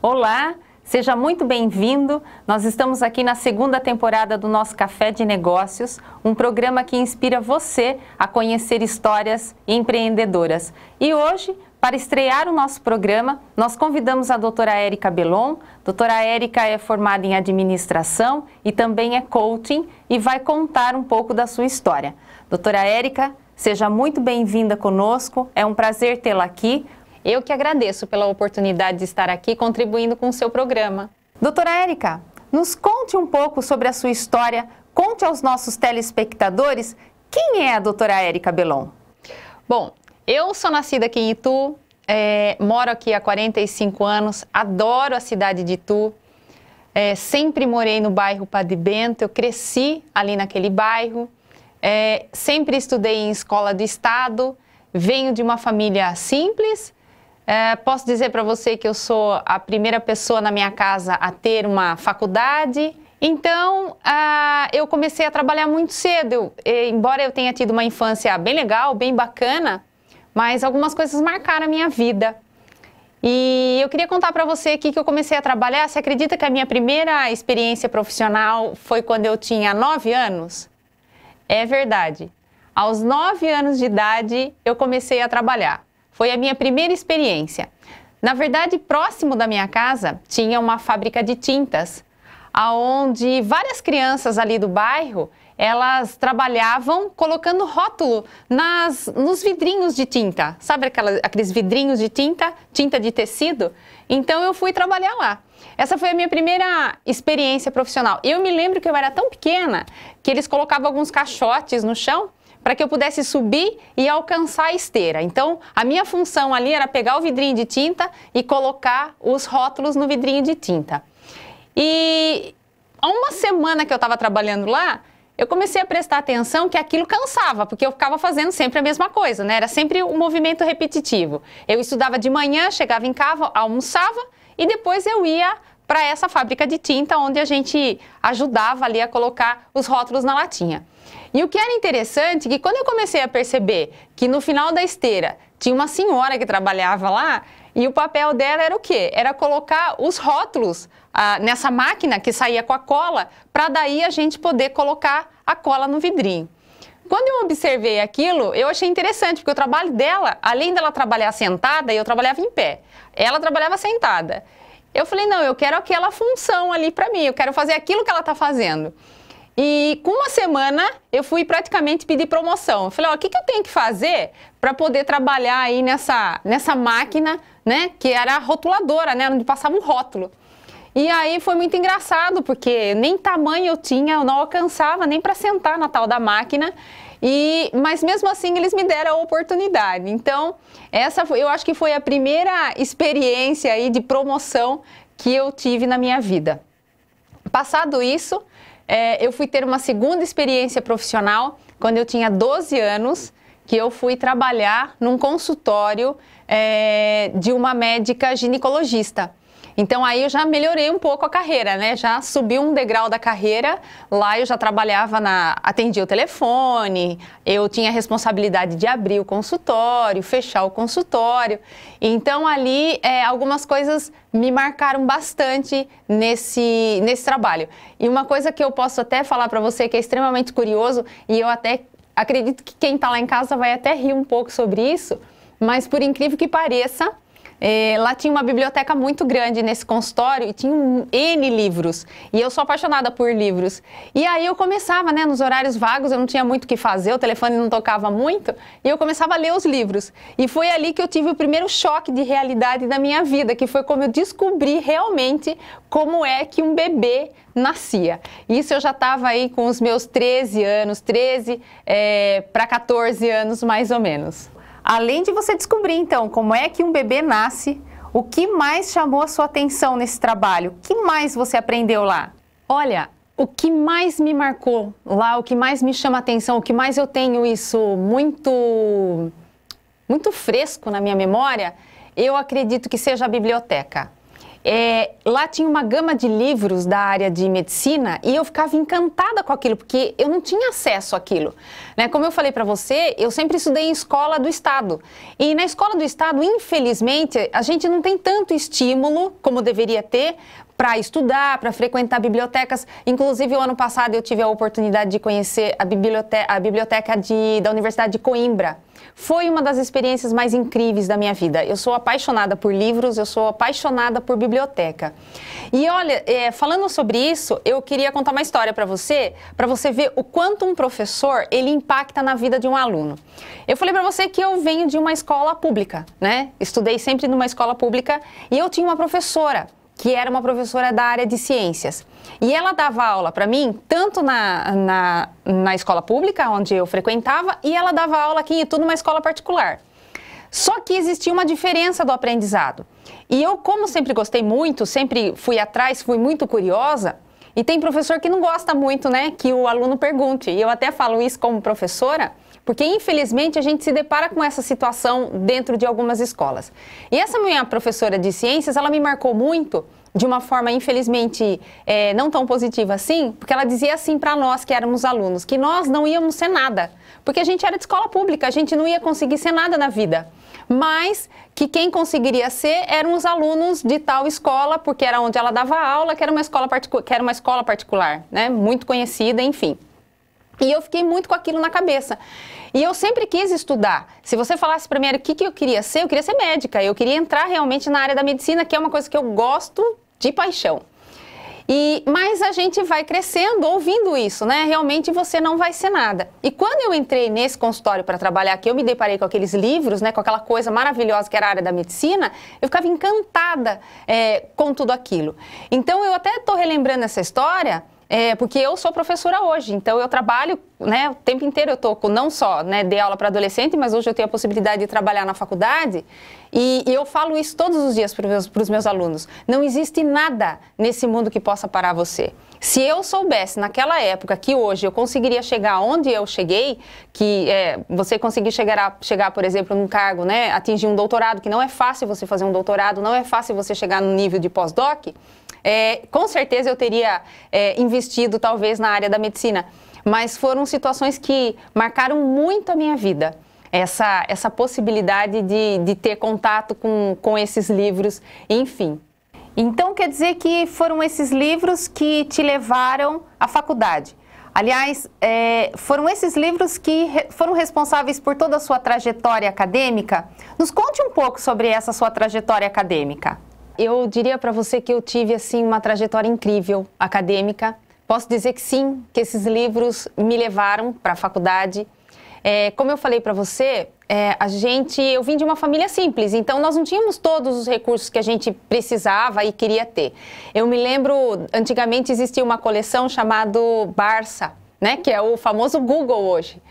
Olá, seja muito bem-vindo. Nós estamos aqui na segunda temporada do nosso Café de Negócios, um programa que inspira você a conhecer histórias empreendedoras. E hoje, para estrear o nosso programa, nós convidamos a doutora Érica Belon. Doutora Érica é formada em administração e também é coaching e vai contar um pouco da sua história. Doutora Érica, seja muito bem-vinda conosco, é um prazer tê-la aqui. Eu que agradeço pela oportunidade de estar aqui contribuindo com o seu programa. Doutora Érica, nos conte um pouco sobre a sua história, conte aos nossos telespectadores quem é a doutora Érica Belon. Bom, eu sou nascida aqui em Itu, moro aqui há 45 anos, adoro a cidade de Itu, sempre morei no bairro Padre Bento, eu cresci ali naquele bairro, sempre estudei em escola do estado, venho de uma família simples. Posso dizer para você que eu sou a primeira pessoa na minha casa a ter uma faculdade. Então, eu comecei a trabalhar muito cedo. Embora eu tenha tido uma infância bem legal, bem bacana, mas algumas coisas marcaram a minha vida. E eu queria contar para você aqui que eu comecei a trabalhar. Você acredita que a minha primeira experiência profissional foi quando eu tinha 9 anos? É verdade. Aos 9 anos de idade, eu comecei a trabalhar. Foi a minha primeira experiência. Na verdade, próximo da minha casa, tinha uma fábrica de tintas, onde várias crianças ali do bairro, elas trabalhavam colocando rótulo nos vidrinhos de tinta. Sabe aqueles vidrinhos de tinta, tinta de tecido? Então eu fui trabalhar lá. Essa foi a minha primeira experiência profissional. Eu me lembro que eu era tão pequena que eles colocavam alguns caixotes no chão para que eu pudesse subir e alcançar a esteira. Então, a minha função ali era pegar o vidrinho de tinta e colocar os rótulos no vidrinho de tinta. E há uma semana que eu estava trabalhando lá, eu comecei a prestar atenção que aquilo cansava, porque eu ficava fazendo sempre a mesma coisa, né? Era sempre um movimento repetitivo. Eu estudava de manhã, chegava em casa, almoçava e depois eu ia para essa fábrica de tinta onde a gente ajudava ali a colocar os rótulos na latinha. E o que era interessante é que quando eu comecei a perceber que no final da esteira tinha uma senhora que trabalhava lá e o papel dela era o quê? Era colocar os rótulos nessa máquina que saía com a cola para daí a gente poder colocar a cola no vidrinho. Quando eu observei aquilo, eu achei interessante, porque o trabalho dela, além dela trabalhar sentada, eu trabalhava em pé, ela trabalhava sentada. Eu falei, não, eu quero aquela função ali para mim, eu quero fazer aquilo que ela está fazendo. E com uma semana eu fui praticamente pedir promoção. Eu falei, ó, o que eu tenho que fazer para poder trabalhar aí nessa máquina, né, que era a rotuladora, né, onde passava o rótulo. E aí foi muito engraçado, porque nem tamanho eu tinha, eu não alcançava nem para sentar na tal da máquina, mas mesmo assim eles me deram a oportunidade. Então, eu acho que foi a primeira experiência aí de promoção que eu tive na minha vida. Passado isso, eu fui ter uma segunda experiência profissional quando eu tinha 12 anos, que eu fui trabalhar num consultório de uma médica ginecologista. Então aí eu já melhorei um pouco a carreira, né? Já subi um degrau da carreira, lá eu já trabalhava atendia o telefone, eu tinha a responsabilidade de abrir o consultório, fechar o consultório. Então ali algumas coisas me marcaram bastante nesse trabalho. E uma coisa que eu posso até falar para você que é extremamente curioso, e eu até acredito que quem está lá em casa vai até rir um pouco sobre isso, mas por incrível que pareça, lá tinha uma biblioteca muito grande nesse consultório e tinha N livros. E eu sou apaixonada por livros. E aí eu começava, né, nos horários vagos, eu não tinha muito o que fazer, o telefone não tocava muito, e eu começava a ler os livros. E foi ali que eu tive o primeiro choque de realidade da minha vida, que foi como eu descobri realmente como é que um bebê nascia. Isso eu já estava aí com os meus 13 anos, 13 para 14 anos mais ou menos. Além de você descobrir, então, como é que um bebê nasce, o que mais chamou a sua atenção nesse trabalho? O que mais você aprendeu lá? Olha, o que mais me marcou lá, o que mais me chama a atenção, o que mais eu tenho isso muito fresco na minha memória, eu acredito que seja a biblioteca. lá tinha uma gama de livros da área de medicina e eu ficava encantada com aquilo, porque eu não tinha acesso àquilo, né? Como eu falei para você, eu sempre estudei em escola do Estado. E na escola do Estado, infelizmente, a gente não tem tanto estímulo como deveria ter para estudar, para frequentar bibliotecas. Inclusive, o ano passado eu tive a oportunidade de conhecer a biblioteca da Universidade de Coimbra. Foi uma das experiências mais incríveis da minha vida. Eu sou apaixonada por livros, eu sou apaixonada por biblioteca. E olha, falando sobre isso, eu queria contar uma história para você ver o quanto um professor, ele impacta na vida de um aluno. Eu falei para você que eu venho de uma escola pública, né? Estudei sempre numa escola pública e eu tinha uma professora, que era uma professora da área de ciências. E ela dava aula para mim, tanto na escola pública, onde eu frequentava, e ela dava aula aqui em Itu, numa escola particular. Só que existia uma diferença do aprendizado. E eu, como sempre gostei muito, sempre fui atrás, fui muito curiosa, e tem professor que não gosta muito, né, que o aluno pergunte. E eu até falo isso como professora, porque infelizmente a gente se depara com essa situação dentro de algumas escolas. E essa minha professora de ciências, ela me marcou muito, de uma forma infelizmente não tão positiva assim, porque ela dizia assim para nós que éramos alunos, que nós não íamos ser nada, porque a gente era de escola pública, a gente não ia conseguir ser nada na vida, mas que quem conseguiria ser eram os alunos de tal escola, porque era onde ela dava aula, que era uma escola particular, né, muito conhecida, enfim. E eu fiquei muito com aquilo na cabeça. E eu sempre quis estudar. Se você falasse para mim o que eu queria ser médica. Eu queria entrar realmente na área da medicina, que é uma coisa que eu gosto de paixão. Mas a gente vai crescendo ouvindo isso, né? Realmente você não vai ser nada. E quando eu entrei nesse consultório para trabalhar aqui, eu me deparei com aqueles livros, né? Com aquela coisa maravilhosa que era a área da medicina, eu ficava encantada com tudo aquilo. Então eu até estou relembrando essa história, porque eu sou professora hoje, então eu trabalho, né, o tempo inteiro eu estou não só, né, dei aula para adolescente, mas hoje eu tenho a possibilidade de trabalhar na faculdade e eu falo isso todos os dias para os meus alunos. Não existe nada nesse mundo que possa parar você. Se eu soubesse naquela época que hoje eu conseguiria chegar onde eu cheguei, que você conseguir chegar, por exemplo, num cargo, né, atingir um doutorado, que não é fácil você fazer um doutorado, não é fácil você chegar no nível de pós-doc, com certeza eu teria investido talvez na área da medicina, mas foram situações que marcaram muito a minha vida, essa possibilidade de ter contato com esses livros, enfim. Então quer dizer que foram esses livros que te levaram à faculdade. Aliás, foram esses livros que foram responsáveis por toda a sua trajetória acadêmica. Nos conte um pouco sobre essa sua trajetória acadêmica. Eu diria para você que eu tive assim uma trajetória incrível acadêmica. Posso dizer que sim, que esses livros me levaram para a faculdade. Como eu falei para você, eu vim de uma família simples, então nós não tínhamos todos os recursos que a gente precisava e queria ter. Eu me lembro, antigamente existia uma coleção chamada Barça, né, que é o famoso Google hoje.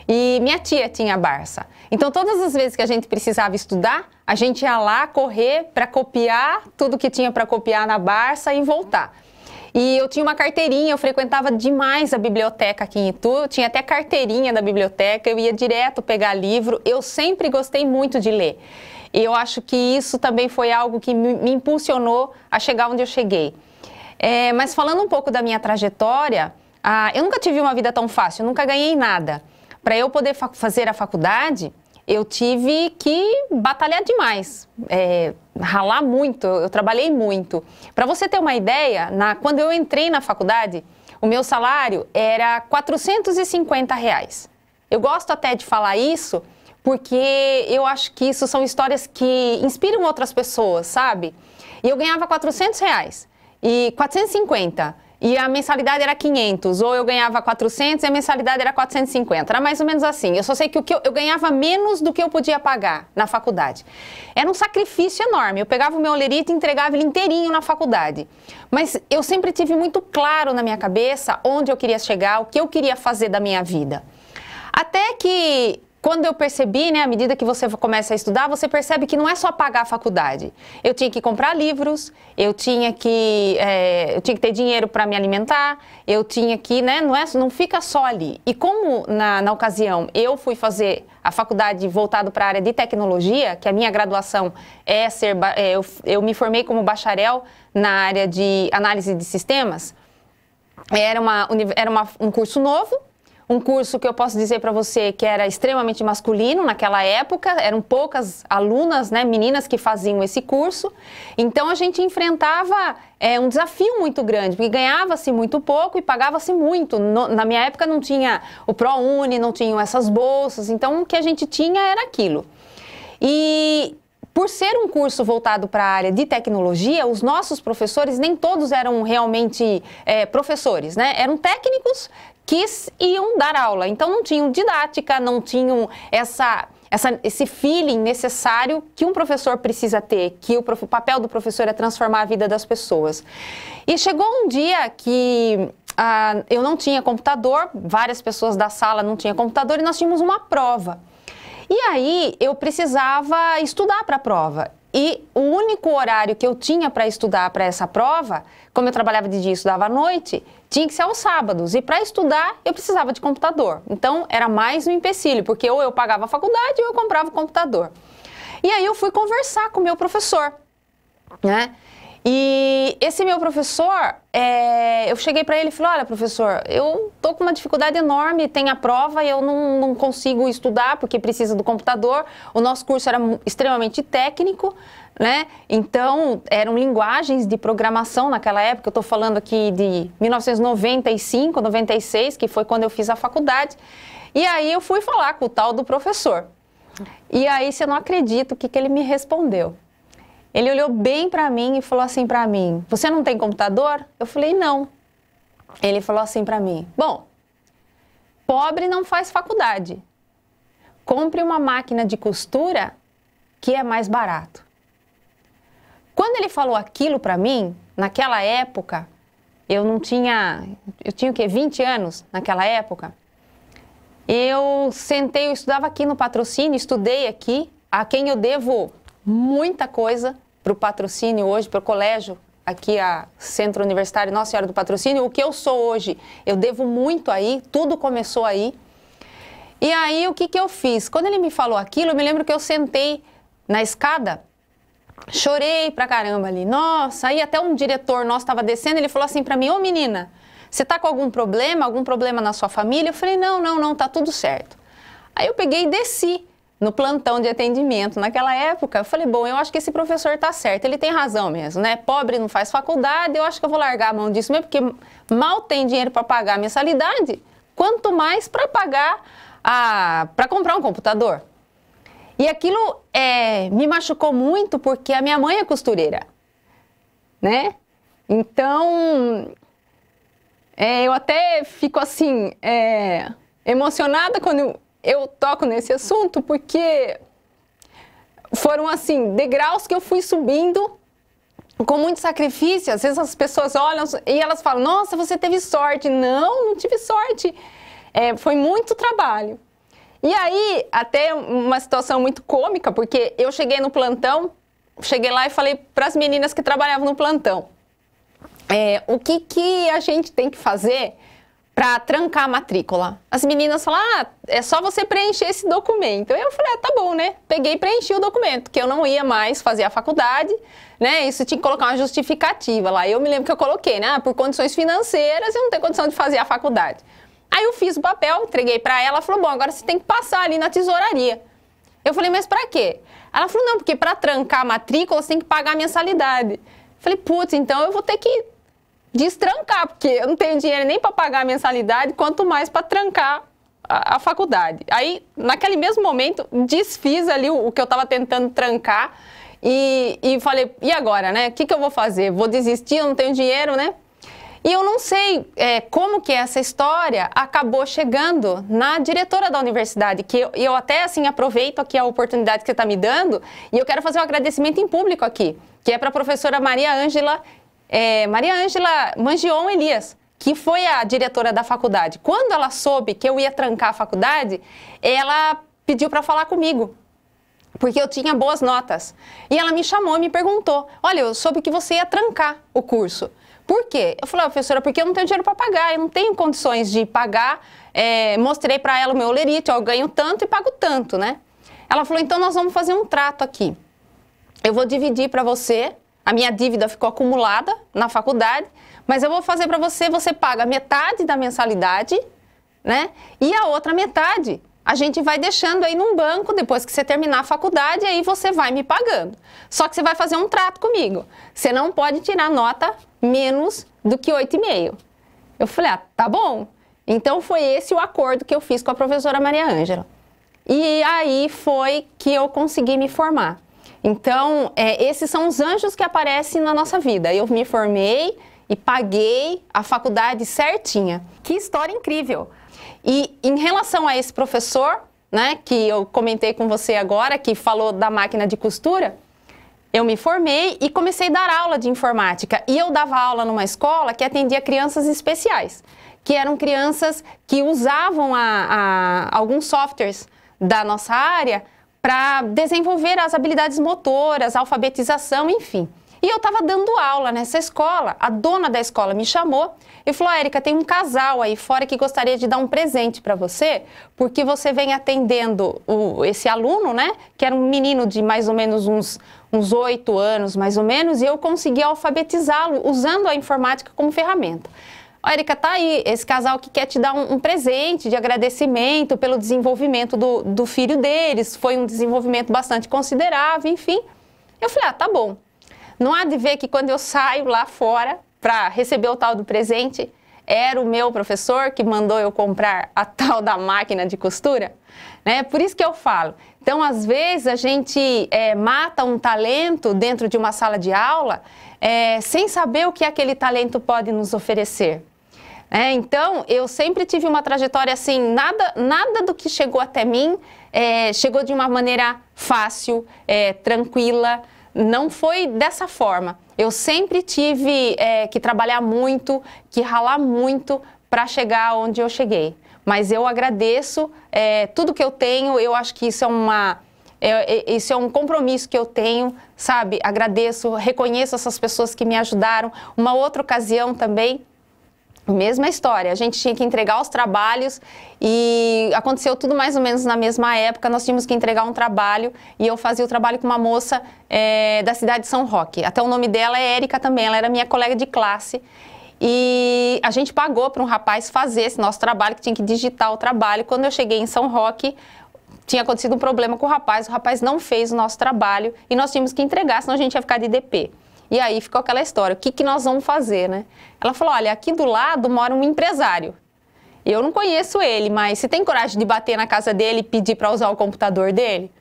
E minha tia tinha a Barça. Então, todas as vezes que a gente precisava estudar, a gente ia lá correr para copiar tudo que tinha para copiar na Barça e voltar. E eu tinha uma carteirinha, eu frequentava demais a biblioteca aqui em Itu, eu tinha até carteirinha da biblioteca, eu ia direto pegar livro, eu sempre gostei muito de ler. E eu acho que isso também foi algo que me impulsionou a chegar onde eu cheguei. Mas falando um pouco da minha trajetória, eu nunca tive uma vida tão fácil, eu nunca ganhei nada. Para eu poder fazer a faculdade, eu tive que batalhar demais, ralar muito, eu trabalhei muito. Para você ter uma ideia, quando eu entrei na faculdade, o meu salário era R$450. Eu gosto até de falar isso, porque eu acho que isso são histórias que inspiram outras pessoas, sabe? E eu ganhava R$400 e 450. E a mensalidade era 500, ou eu ganhava 400 e a mensalidade era 450. Era mais ou menos assim. Eu só sei que eu ganhava menos do que eu podia pagar na faculdade. Era um sacrifício enorme. Eu pegava o meu olerite e entregava ele inteirinho na faculdade. Mas eu sempre tive muito claro na minha cabeça onde eu queria chegar, o que eu queria fazer da minha vida. Até que quando eu percebi, né, à medida que você começa a estudar, você percebe que não é só pagar a faculdade. Eu tinha que comprar livros, eu tinha que ter dinheiro para me alimentar, eu tinha que, né, não fica só ali. E como na ocasião eu fui fazer a faculdade voltada para a área de tecnologia, que a minha graduação eu me formei como bacharel na área de análise de sistemas, era um curso novo. Um curso que eu posso dizer para você que era extremamente masculino naquela época, eram poucas alunas, né, meninas que faziam esse curso. Então a gente enfrentava um desafio muito grande, porque ganhava-se muito pouco e pagava-se muito. Na minha época não tinha o ProUni, não tinham essas bolsas, então o que a gente tinha era aquilo. E por ser um curso voltado para a área de tecnologia, os nossos professores nem todos eram realmente professores, né? Eram técnicos que iam dar aula, então não tinham didática, não tinham esse feeling necessário que um professor precisa ter, que o papel do professor é transformar a vida das pessoas. E chegou um dia que eu não tinha computador, várias pessoas da sala não tinham computador e nós tínhamos uma prova. E aí eu precisava estudar para a prova. E o único horário que eu tinha para estudar para essa prova, como eu trabalhava de dia e estudava à noite, tinha que ser aos sábados. E para estudar, eu precisava de computador. Então, era mais um empecilho, porque ou eu pagava a faculdade ou eu comprava o computador. E aí eu fui conversar com o meu professor, né? E esse meu professor, eu cheguei para ele e falei, olha, professor, eu tô com uma dificuldade enorme, tem a prova e eu não consigo estudar porque precisa do computador. O nosso curso era extremamente técnico, né? Então, eram linguagens de programação naquela época, eu tô falando aqui de 1995, 96, que foi quando eu fiz a faculdade. E aí eu fui falar com o tal do professor. E aí, você não acredita o que ele me respondeu. Ele olhou bem para mim e falou assim para mim, você não tem computador? Eu falei, não. Ele falou assim para mim, bom, pobre não faz faculdade. Compre uma máquina de costura que é mais barato. Quando ele falou aquilo para mim, naquela época, eu tinha o quê? 20 anos naquela época. Eu estudava aqui no Patrocínio, estudei aqui, a quem eu devo muita coisa para o Patrocínio hoje, para o colégio, aqui a Centro Universitário Nossa Senhora do Patrocínio. O que eu sou hoje, eu devo muito aí, tudo começou aí. E aí, o que eu fiz? Quando ele me falou aquilo, eu me lembro que eu sentei na escada, chorei pra caramba ali. Nossa, aí até um diretor nosso estava descendo, ele falou assim para mim, ô menina, você tá com algum problema na sua família? Eu falei, não, tá tudo certo. Aí eu peguei e desci no plantão de atendimento. Naquela época, eu falei, bom, eu acho que esse professor tá certo, ele tem razão mesmo, né? Pobre não faz faculdade, eu acho que eu vou largar a mão disso mesmo, porque mal tem dinheiro para pagar a mensalidade, quanto mais para pagar, para comprar um computador. E aquilo me machucou muito, porque a minha mãe é costureira, né? Então, eu até fico assim, emocionada quando eu toco nesse assunto, porque foram assim, degraus que eu fui subindo com muito sacrifício. Às vezes as pessoas olham e elas falam, nossa, você teve sorte. Não tive sorte. Foi muito trabalho. E aí, até uma situação muito cômica, porque eu cheguei no plantão, cheguei lá e falei para as meninas que trabalhavam no plantão, o que a gente tem que fazer para trancar a matrícula. As meninas falaram, é só você preencher esse documento. Eu falei, tá bom, né? Peguei e preenchi o documento, que eu não ia mais fazer a faculdade, né? Isso tinha que colocar uma justificativa lá. Eu me lembro que eu coloquei, né? Por condições financeiras, eu não tenho condição de fazer a faculdade. Aí eu fiz o papel, entreguei para ela, ela falou, bom, agora você tem que passar ali na tesouraria. Eu falei, mas para quê? Ela falou, não, porque para trancar a matrícula você tem que pagar a mensalidade. Eu falei, putz, então eu vou ter que destrancar, porque eu não tenho dinheiro nem para pagar a mensalidade, quanto mais para trancar a faculdade. Aí, naquele mesmo momento, desfiz ali o que eu estava tentando trancar e falei, e agora, né? O que eu vou fazer? Vou desistir, eu não tenho dinheiro, né? E eu não sei como que essa história acabou chegando na diretora da universidade, que eu até, assim, aproveito aqui a oportunidade que você está me dando, e eu quero fazer um agradecimento em público aqui, que é para a professora Maria Ângela Mangion Elias, que foi a diretora da faculdade. Quando ela soube que eu ia trancar a faculdade, ela pediu para falar comigo, porque eu tinha boas notas. E ela me chamou e me perguntou, olha, eu soube que você ia trancar o curso. Por quê? Eu falei, professora, porque eu não tenho dinheiro para pagar, eu não tenho condições de pagar. Mostrei para ela o meu olerite, eu ganho tanto e pago tanto, né? Ela falou, então nós vamos fazer um trato aqui. Eu vou dividir para você, a minha dívida ficou acumulada na faculdade, mas eu vou fazer para você, você paga metade da mensalidade, né? E a outra metade a gente vai deixando aí num banco, depois que você terminar a faculdade, aí você vai me pagando. Só que você vai fazer um trato comigo. Você não pode tirar nota menos do que 8,5. Eu falei, tá bom. Então foi esse o acordo que eu fiz com a professora Maria Ângela. E aí foi que eu consegui me formar. Então, esses são os anjos que aparecem na nossa vida. Eu me formei e paguei a faculdade certinha. Que história incrível! E em relação a esse professor, né, que eu comentei com você agora, que falou da máquina de costura, eu me formei e comecei a dar aula de informática. E eu dava aula numa escola que atendia crianças especiais, que eram crianças que usavam alguns softwares da nossa área para desenvolver as habilidades motoras, alfabetização, enfim. E eu estava dando aula nessa escola, a dona da escola me chamou e falou, Érica, tem um casal aí fora que gostaria de dar um presente para você, porque você vem atendendo esse aluno, né, que era um menino de mais ou menos uns 8 anos, mais ou menos, e eu consegui alfabetizá-lo usando a informática como ferramenta. Érica, tá aí, esse casal que quer te dar um presente de agradecimento pelo desenvolvimento do filho deles, foi um desenvolvimento bastante considerável, enfim. Eu falei, tá bom. Não há de ver que quando eu saio lá fora para receber o tal do presente, era o meu professor que mandou eu comprar a tal da máquina de costura, né? Por isso que eu falo. Então, às vezes, a gente mata um talento dentro de uma sala de aula sem saber o que aquele talento pode nos oferecer. Então, eu sempre tive uma trajetória assim, nada do que chegou até mim chegou de uma maneira fácil, tranquila. Não foi dessa forma. Eu sempre tive que trabalhar muito, que ralar muito para chegar onde eu cheguei. Mas eu agradeço tudo que eu tenho, eu acho que isso é um compromisso que eu tenho, sabe? Agradeço, reconheço essas pessoas que me ajudaram. Uma outra ocasião também, mesma história, a gente tinha que entregar os trabalhos e aconteceu tudo mais ou menos na mesma época, nós tínhamos que entregar um trabalho e eu fazia o trabalho com uma moça da cidade de São Roque, até o nome dela é Érica também, ela era minha colega de classe e a gente pagou para um rapaz fazer esse nosso trabalho, que tinha que digitar o trabalho. Quando eu cheguei em São Roque, tinha acontecido um problema com o rapaz não fez o nosso trabalho e nós tínhamos que entregar, senão a gente ia ficar de DP. E aí ficou aquela história, o que nós vamos fazer, né? Ela falou, olha, aqui do lado mora um empresário. Eu não conheço ele, mas você tem coragem de bater na casa dele e pedir para usar o computador dele?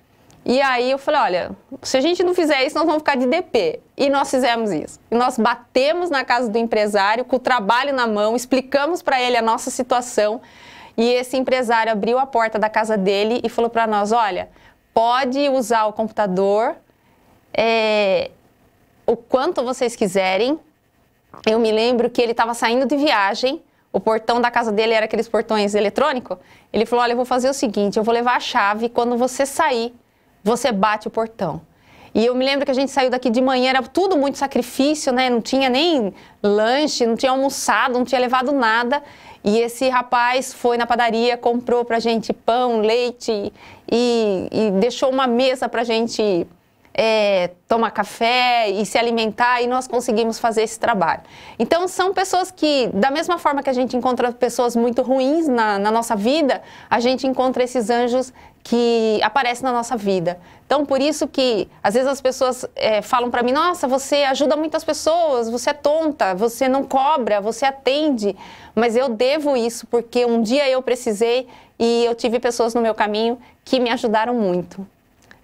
E aí eu falei, olha, se a gente não fizer isso, nós vamos ficar de DP. E nós fizemos isso. E nós batemos na casa do empresário, com o trabalho na mão, explicamos para ele a nossa situação. E esse empresário abriu a porta da casa dele e falou para nós, olha, pode usar o computador, o quanto vocês quiserem. Eu me lembro que ele estava saindo de viagem, o portão da casa dele era aqueles portões eletrônicos. Ele falou, olha, eu vou fazer o seguinte, eu vou levar a chave, quando você sair, você bate o portão. E eu me lembro que a gente saiu daqui de manhã, era tudo muito sacrifício, né? Não tinha nem lanche, não tinha almoçado, não tinha levado nada. E esse rapaz foi na padaria, comprou pra gente pão, leite e deixou uma mesa pra gente tomar café e se alimentar, e nós conseguimos fazer esse trabalho. Então, são pessoas que, da mesma forma que a gente encontra pessoas muito ruins na nossa vida, a gente encontra esses anjos que aparecem na nossa vida. Então, por isso que, às vezes, as pessoas falam para mim, nossa, você ajuda muitas pessoas, você é tonta, você não cobra, você atende. Mas eu devo isso, porque um dia eu precisei e eu tive pessoas no meu caminho que me ajudaram muito.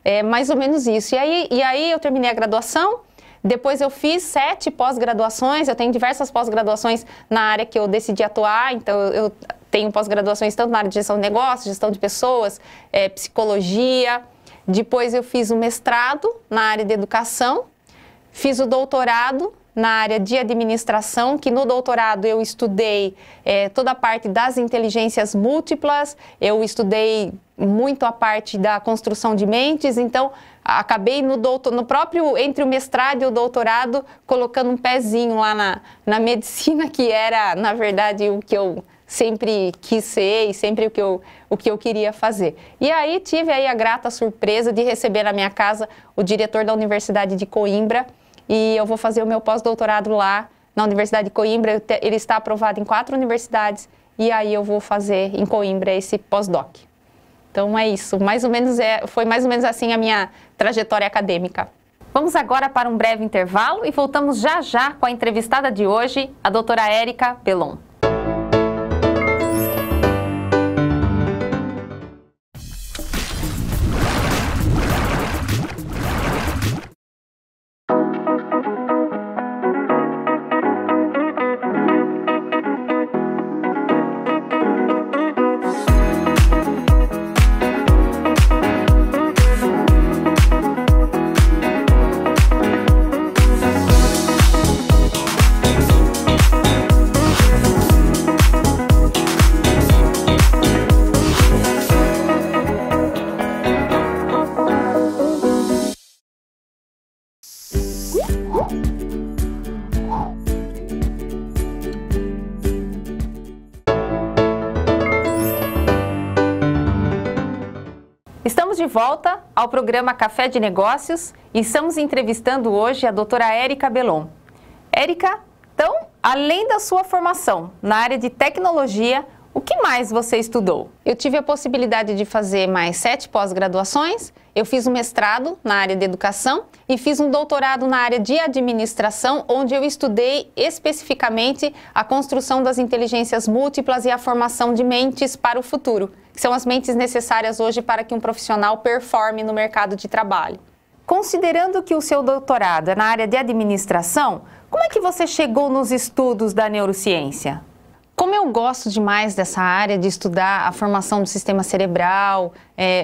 É mais ou menos isso. E aí eu terminei a graduação, depois eu fiz 7 pós-graduações, eu tenho diversas pós-graduações na área que eu decidi atuar, então eu tenho pós-graduações tanto na área de gestão de negócios, gestão de pessoas, psicologia. Depois eu fiz o mestrado na área de educação, fiz o doutorado na área de administração, que no doutorado eu estudei toda a parte das inteligências múltiplas, eu estudei muito a parte da construção de mentes, então acabei no próprio, entre o mestrado e o doutorado, colocando um pezinho lá na medicina, que era, na verdade, o que eu sempre quis ser e sempre o que eu queria fazer. E aí tive aí a grata surpresa de receber na minha casa o diretor da Universidade de Coimbra, e eu vou fazer o meu pós-doutorado lá na Universidade de Coimbra. Ele está aprovado em 4 universidades, e aí eu vou fazer em Coimbra esse pós-doc. Então é isso, foi mais ou menos assim a minha trajetória acadêmica. Vamos agora para um breve intervalo e voltamos já já com a entrevistada de hoje, a doutora Érica Bellon. Estamos de volta ao programa Café de Negócios e estamos entrevistando hoje a doutora Érica Bellon. Érica, então, além da sua formação na área de tecnologia, o que mais você estudou? Eu tive a possibilidade de fazer mais 7 pós-graduações. Eu fiz um mestrado na área de educação e fiz um doutorado na área de administração, onde eu estudei especificamente a construção das inteligências múltiplas e a formação de mentes para o futuro, que são as mentes necessárias hoje para que um profissional performe no mercado de trabalho. Considerando que o seu doutorado é na área de administração, como é que você chegou nos estudos da neurociência? Como eu gosto demais dessa área de estudar a formação do sistema cerebral,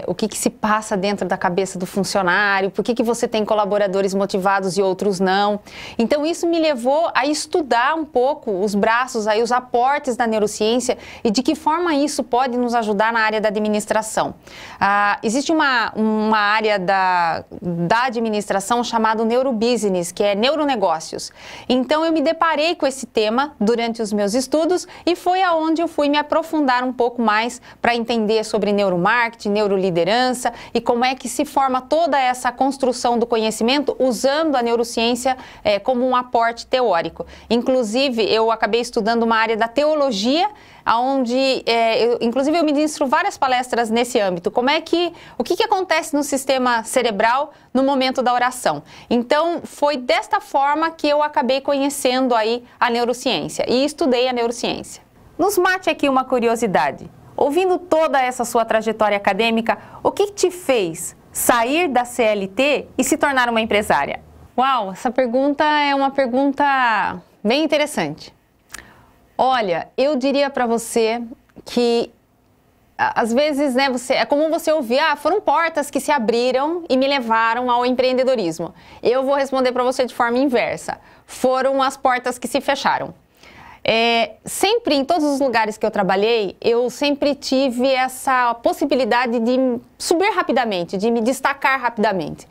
o que se passa dentro da cabeça do funcionário, por que você tem colaboradores motivados e outros não. Então isso me levou a estudar um pouco os braços, aí, os aportes da neurociência e de que forma isso pode nos ajudar na área da administração. Existe uma área da administração chamada neurobusiness, que é neuronegócios. Então eu me deparei com esse tema durante os meus estudos e foi aonde eu fui me aprofundar um pouco mais para entender sobre neuromarketing, neuroliderança e como é que se forma toda essa construção do conhecimento usando a neurociência como um aporte teórico. Inclusive, eu acabei estudando uma área da teologia, onde, inclusive, eu ministro várias palestras nesse âmbito. O que acontece no sistema cerebral no momento da oração? Então, foi desta forma que eu acabei conhecendo aí a neurociência e estudei a neurociência. Nos mate aqui uma curiosidade. Ouvindo toda essa sua trajetória acadêmica, o que te fez sair da CLT e se tornar uma empresária? Uau, essa pergunta é uma pergunta bem interessante. Olha, eu diria para você que às vezes, né, é comum você ouvir, foram portas que se abriram e me levaram ao empreendedorismo. Eu vou responder para você de forma inversa. Foram as portas que se fecharam. Sempre, em todos os lugares que eu trabalhei, eu sempre tive essa possibilidade de subir rapidamente, de me destacar rapidamente.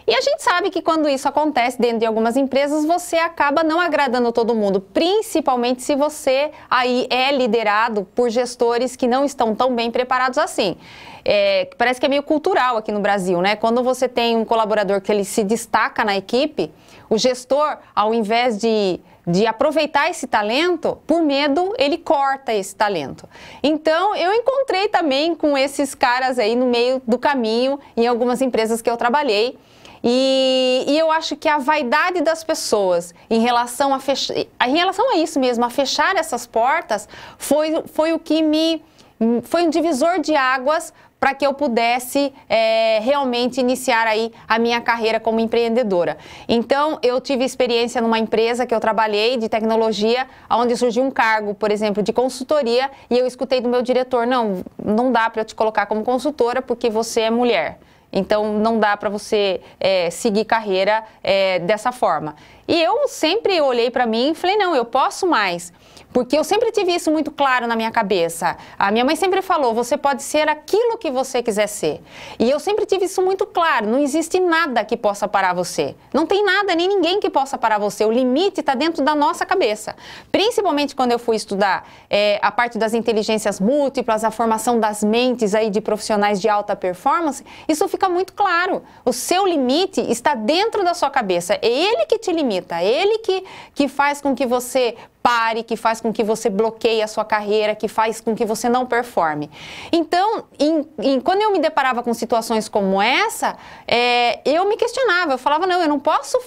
E a gente sabe que quando isso acontece dentro de algumas empresas, você acaba não agradando todo mundo, principalmente se você aí é liderado por gestores que não estão tão bem preparados assim. Parece que é meio cultural aqui no Brasil, né? Quando você tem um colaborador que ele se destaca na equipe, o gestor, ao invés de aproveitar esse talento, por medo, ele corta esse talento. Então, eu encontrei também com esses caras aí no meio do caminho, em algumas empresas que eu trabalhei, e eu acho que a vaidade das pessoas em relação a isso mesmo, a fechar essas portas, foi o que foi um divisor de águas para que eu pudesse realmente iniciar aí a minha carreira como empreendedora. Então, eu tive experiência numa empresa que eu trabalhei de tecnologia, onde surgiu um cargo, por exemplo, de consultoria, e eu escutei do meu diretor, não dá para eu te colocar como consultora porque você é mulher. Então, não dá para você seguir carreira dessa forma. E eu sempre olhei para mim e falei, não, eu posso mais. Porque eu sempre tive isso muito claro na minha cabeça. A minha mãe sempre falou, você pode ser aquilo que você quiser ser. E eu sempre tive isso muito claro, não existe nada que possa parar você. Não tem nada, nem ninguém que possa parar você. O limite está dentro da nossa cabeça. Principalmente quando eu fui estudar a parte das inteligências múltiplas, a formação das mentes aí de profissionais de alta performance, isso fica muito claro. O seu limite está dentro da sua cabeça. É ele que te limita, é ele que faz com que você pare, que faz com que você bloqueie a sua carreira, que faz com que você não performe. Então, quando eu me deparava com situações como essa, eu me questionava, eu falava, não, eu não posso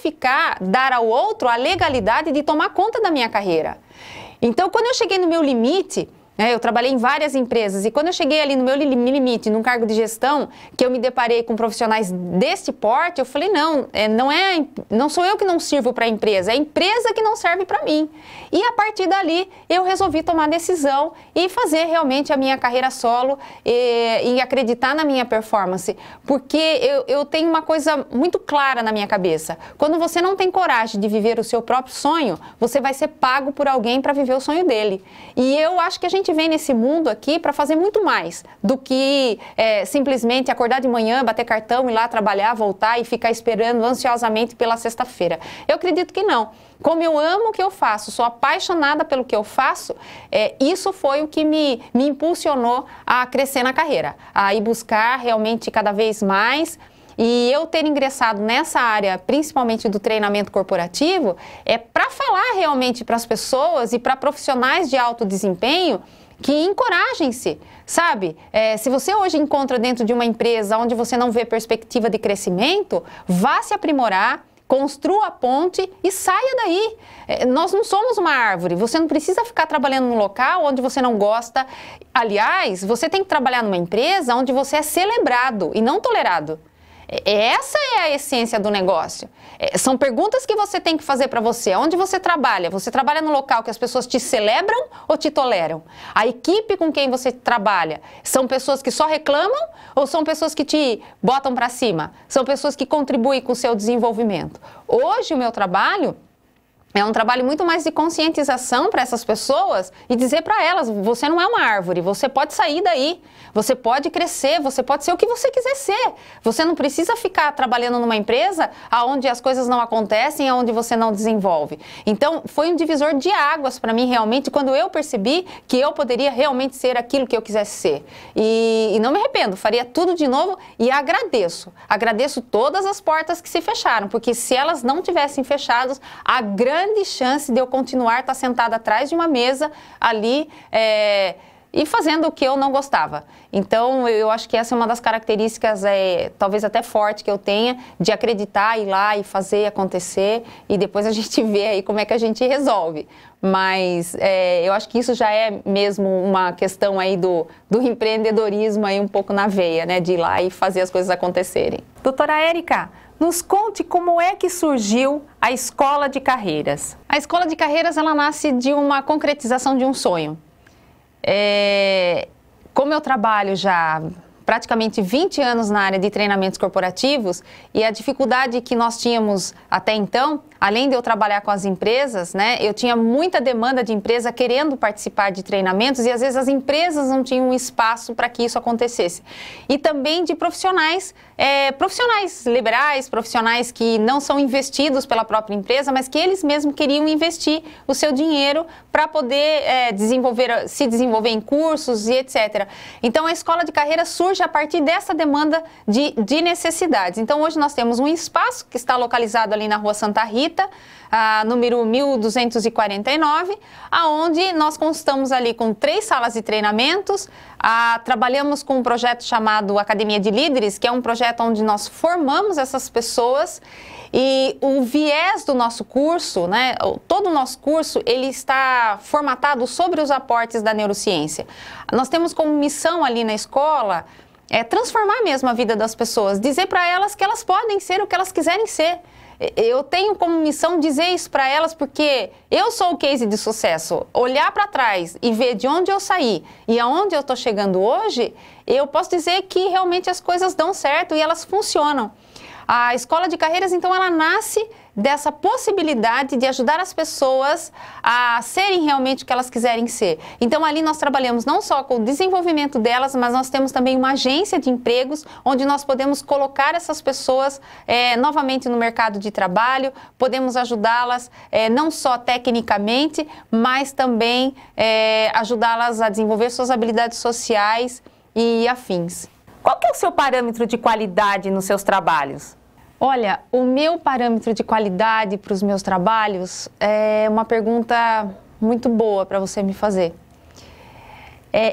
dar ao outro a legalidade de tomar conta da minha carreira. Então, quando eu cheguei no meu limite, eu trabalhei em várias empresas e quando eu cheguei ali no meu limite, num cargo de gestão, que eu me deparei com profissionais deste porte, eu falei, não sou eu que não sirvo para a empresa, é a empresa que não serve para mim. E a partir dali, eu resolvi tomar a decisão e fazer realmente a minha carreira solo e acreditar na minha performance, porque eu tenho uma coisa muito clara na minha cabeça. Quando você não tem coragem de viver o seu próprio sonho, você vai ser pago por alguém para viver o sonho dele. E eu acho que a gente vem nesse mundo aqui para fazer muito mais do que simplesmente acordar de manhã, bater cartão, ir lá trabalhar, voltar e ficar esperando ansiosamente pela sexta-feira. Eu acredito que não. Como eu amo o que eu faço, sou apaixonada pelo que eu faço, isso foi o que me impulsionou a crescer na carreira, a ir buscar realmente cada vez mais. E eu ter ingressado nessa área, principalmente do treinamento corporativo, é para falar realmente para as pessoas e para profissionais de alto desempenho que encorajem-se, sabe? Se você hoje encontra dentro de uma empresa onde você não vê perspectiva de crescimento, vá se aprimorar, construa a ponte e saia daí. Nós não somos uma árvore, você não precisa ficar trabalhando num local onde você não gosta. Aliás, você tem que trabalhar numa empresa onde você é celebrado e não tolerado. Essa é a essência do negócio. São perguntas que você tem que fazer para você. Onde você trabalha? Você trabalha no local que as pessoas te celebram ou te toleram? A equipe com quem você trabalha são pessoas que só reclamam ou são pessoas que te botam para cima? São pessoas que contribuem com o seu desenvolvimento. Hoje o meu trabalho é um trabalho muito mais de conscientização para essas pessoas e dizer para elas, você não é uma árvore, você pode sair daí, você pode crescer, você pode ser o que você quiser ser. Você não precisa ficar trabalhando numa empresa onde as coisas não acontecem, onde você não desenvolve. Então, foi um divisor de águas para mim realmente, quando eu percebi que eu poderia realmente ser aquilo que eu quisesse ser. E não me arrependo, faria tudo de novo e agradeço. Agradeço todas as portas que se fecharam, porque se elas não tivessem fechado, a grande chance de eu continuar estar sentada atrás de uma mesa ali e fazendo o que eu não gostava. Então, eu acho que essa é uma das características, talvez até forte, que eu tenha, de acreditar, ir lá e fazer acontecer, e depois a gente vê aí como é que a gente resolve. Mas eu acho que isso já é mesmo uma questão aí do empreendedorismo aí um pouco na veia, né? De ir lá e fazer as coisas acontecerem. Doutora Érica, nos conte como é que surgiu a Escola de Carreiras. A Escola de Carreiras, ela nasce de uma concretização de um sonho. Como eu trabalho já praticamente 20 anos na área de treinamentos corporativos e a dificuldade que nós tínhamos até então, além de eu trabalhar com as empresas, né, eu tinha muita demanda de empresa querendo participar de treinamentos e às vezes as empresas não tinham espaço para que isso acontecesse. E também de profissionais liberais, profissionais que não são investidos pela própria empresa, mas que eles mesmos queriam investir o seu dinheiro para poder se desenvolver em cursos e etc. Então a Escola de Carreiras surge a partir dessa demanda de necessidades. Então hoje nós temos um espaço que está localizado ali na Rua Santa Rita, número 1249, aonde nós constamos ali com 3 salas de treinamentos, trabalhamos com um projeto chamado Academia de Líderes, que é um projeto onde nós formamos essas pessoas e o viés do nosso curso, né, todo o nosso curso, ele está formatado sobre os aportes da neurociência. Nós temos como missão ali na escola transformar mesmo a vida das pessoas, dizer para elas que elas podem ser o que elas quiserem ser. Eu tenho como missão dizer isso para elas porque eu sou o case de sucesso. Olhar para trás e ver de onde eu saí e aonde eu estou chegando hoje, eu posso dizer que realmente as coisas dão certo e elas funcionam. A escola de carreiras, então, ela nasce dessa possibilidade de ajudar as pessoas a serem realmente o que elas quiserem ser. Então, ali nós trabalhamos não só com o desenvolvimento delas, mas nós temos também uma agência de empregos, onde nós podemos colocar essas pessoas novamente no mercado de trabalho, podemos ajudá-las não só tecnicamente, mas também ajudá-las a desenvolver suas habilidades sociais e afins. Qual que é o seu parâmetro de qualidade nos seus trabalhos? Olha, o meu parâmetro de qualidade para os meus trabalhos é uma pergunta muito boa para você me fazer.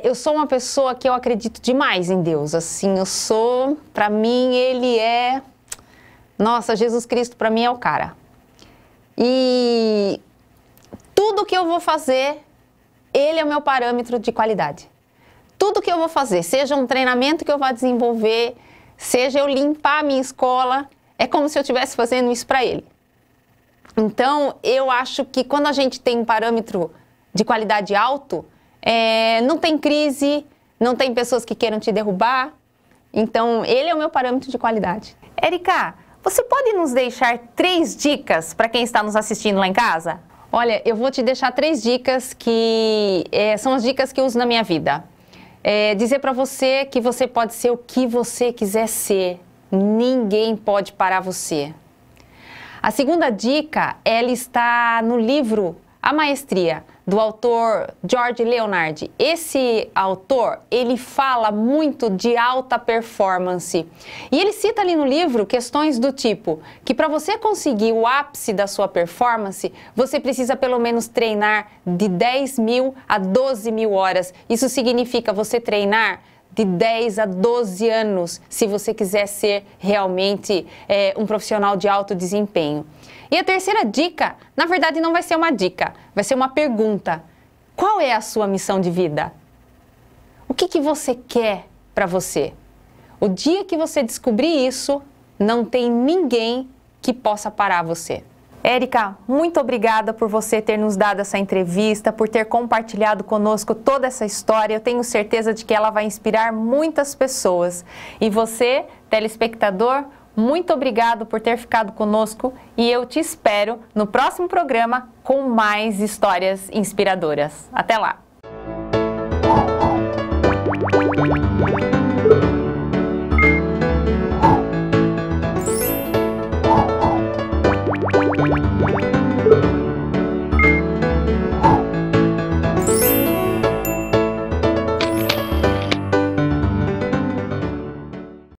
Eu sou uma pessoa que eu acredito demais em Deus, assim, para mim, Ele nossa, Jesus Cristo para mim é o cara. E tudo que eu vou fazer, Ele é o meu parâmetro de qualidade. Tudo que eu vou fazer, seja um treinamento que eu vá desenvolver, seja eu limpar a minha escola, é como se eu estivesse fazendo isso para Ele. Então, eu acho que quando a gente tem um parâmetro de qualidade alto, não tem crise, não tem pessoas que queiram te derrubar. Então, Ele é o meu parâmetro de qualidade. Érica, você pode nos deixar 3 dicas para quem está nos assistindo lá em casa? Olha, eu vou te deixar 3 dicas que são as dicas que eu uso na minha vida. Dizer para você que você pode ser o que você quiser ser. Ninguém pode parar você. A segunda dica, ela está no livro A Maestria, do autor George Leonard. Esse autor, ele fala muito de alta performance. E ele cita ali no livro questões do tipo que para você conseguir o ápice da sua performance, você precisa pelo menos treinar de 10.000 a 12.000 horas. Isso significa você treinar de 10 a 12 anos, se você quiser ser realmente um profissional de alto desempenho. E a terceira dica, na verdade não vai ser uma dica, vai ser uma pergunta. Qual é a sua missão de vida? O que você quer para você? O dia que você descobrir isso, não tem ninguém que possa parar você. Érica, muito obrigada por você ter nos dado essa entrevista, por ter compartilhado conosco toda essa história. Eu tenho certeza de que ela vai inspirar muitas pessoas. E você, telespectador, muito obrigado por ter ficado conosco e eu te espero no próximo programa com mais histórias inspiradoras. Até lá!